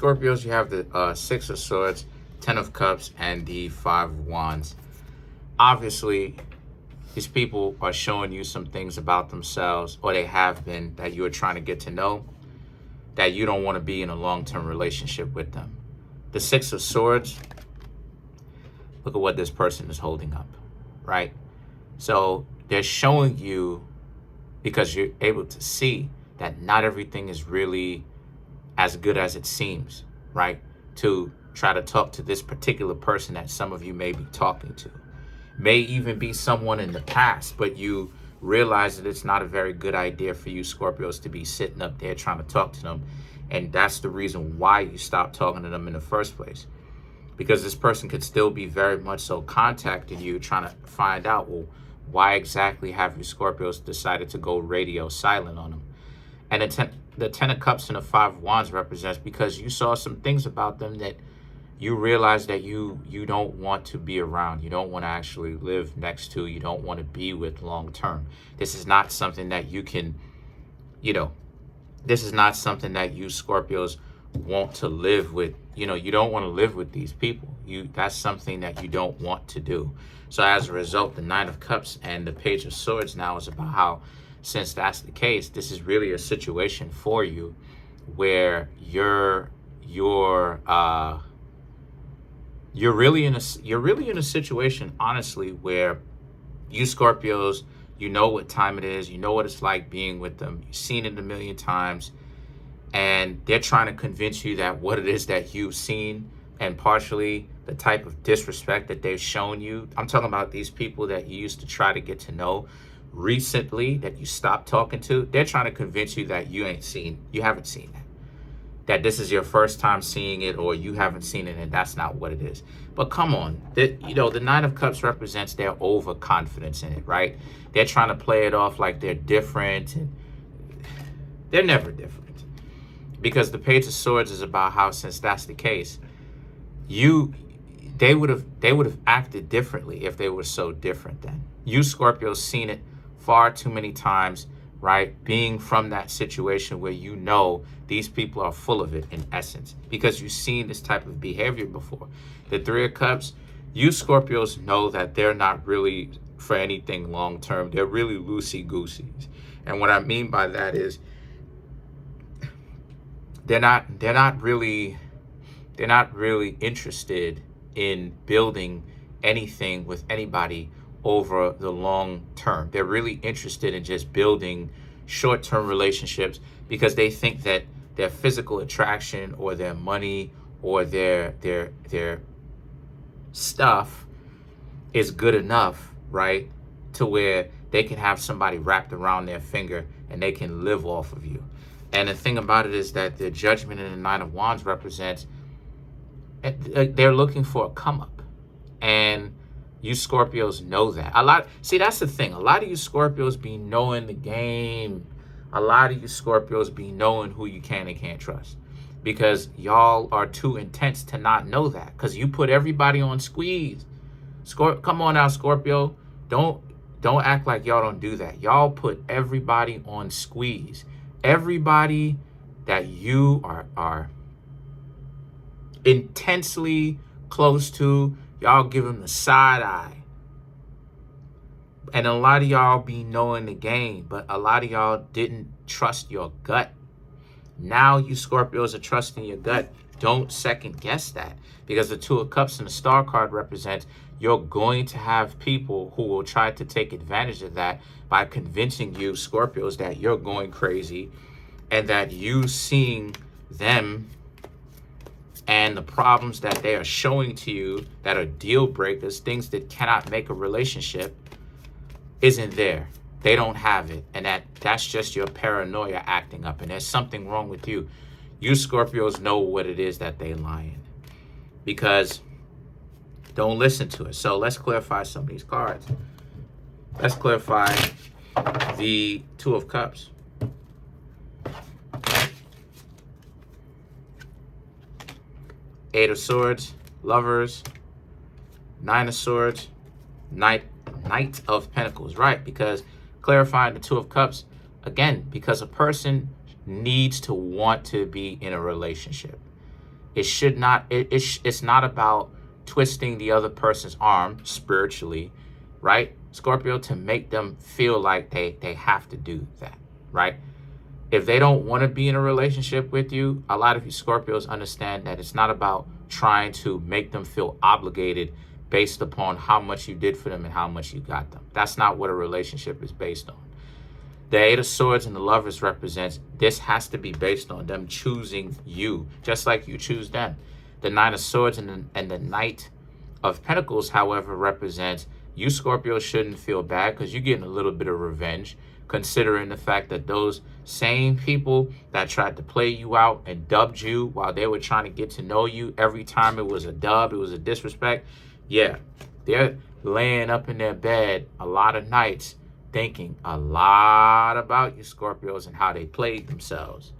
Scorpios, you have the Six of Swords, Ten of Cups, and the Five of Wands. Obviously, these people are showing you some things about themselves, or they have been, that you are trying to get to know, that you don't want to be in a long-term relationship with them. The Six of Swords, look at what this person is holding up, right? So they're showing you, because you're able to see that not everything is really as good as it seems, right? To try to talk to this particular person that some of you may be talking to. May even be someone in the past, but you realize that it's not a very good idea for you Scorpios to be sitting up there trying to talk to them. And that's the reason why you stopped talking to them in the first place. Because this person could still be very much so contacting you, trying to find out, well, why exactly have you Scorpios decided to go radio silent on them? And the Ten of Cups and the Five of Wands represents because you saw some things about them that you realize that you don't want to be around. You don't want to actually live next to. You don't want to be with long term. This is not something that you can, this is not something that you Scorpios want to live with. You don't want to live with these people. That's something that you don't want to do. So as a result, the Nine of Cups and the Page of Swords now is about how, since that's the case, this is really a situation for you where you're really in a situation, honestly, where you Scorpios, you know what time it is, you know what it's like being with them, you've seen it a million times, and they're trying to convince you that what it is that you've seen, and partially the type of disrespect that they've shown you. I'm talking about these people that you used to try to get to know recently, that you stopped talking to. They're trying to convince you that you haven't seen that this is your first time seeing it, or you haven't seen it, and that's not what it is. But come on, the Nine of Cups represents their overconfidence in it, right? They're trying to play it off like they're different, and they're never different. Because the Page of Swords is about how, since that's the case, they would have acted differently if they were so different then. You Scorpios seen it far too many times, right? Being from that situation where these people are full of it in essence, because you've seen this type of behavior before. The Three of Cups, you Scorpios know that they're not really for anything long term. They're really loosey-gooseys. And what I mean by that is they're not really interested in building anything with anybody over the long term. They're really interested in just building short-term relationships because they think that their physical attraction or their money or their stuff is good enough, right, to where they can have somebody wrapped around their finger and they can live off of you. And the thing about it is that the Judgment in the Nine of Wands represents they're looking for a come up. And you Scorpios know that. That's the thing. A lot of you Scorpios be knowing the game. A lot of you Scorpios be knowing who you can and can't trust. Because y'all are too intense to not know that. Because you put everybody on squeeze. Come on now, Scorpio. Don't act like y'all don't do that. Y'all put everybody on squeeze. Everybody that you are intensely close to, y'all give them the side eye. And a lot of y'all be knowing the game, but a lot of y'all didn't trust your gut. Now you Scorpios are trusting your gut. Don't second guess that, because the Two of Cups and the Star card represents you're going to have people who will try to take advantage of that by convincing you Scorpios that you're going crazy and that you seeing them and the problems that they are showing to you that are deal breakers, things that cannot make a relationship, isn't there. They don't have it. And that's just your paranoia acting up. And there's something wrong with you. You Scorpios know what it is that they lying. Because don't listen to it. So let's clarify some of these cards. Let's clarify the Two of Cups. Eight of Swords, Lovers, Nine of Swords, Knight of Pentacles, right? Because clarifying the Two of Cups, again, because a person needs to want to be in a relationship. It should not, it's not about twisting the other person's arm spiritually, right? Scorpio, to make them feel like they have to do that, right? If they don't want to be in a relationship with you, a lot of you Scorpios understand that it's not about trying to make them feel obligated based upon how much you did for them and how much you got them. That's not what a relationship is based on. The Eight of Swords and the Lovers represents this has to be based on them choosing you, just like you choose them. The Nine of Swords and the Knight of Pentacles, however, represents you Scorpio shouldn't feel bad because you're getting a little bit of revenge, considering the fact that those same people that tried to play you out and dubbed you while they were trying to get to know you, every time it was a dub, it was a disrespect. Yeah, they're laying up in their bed a lot of nights thinking a lot about you Scorpios and how they played themselves.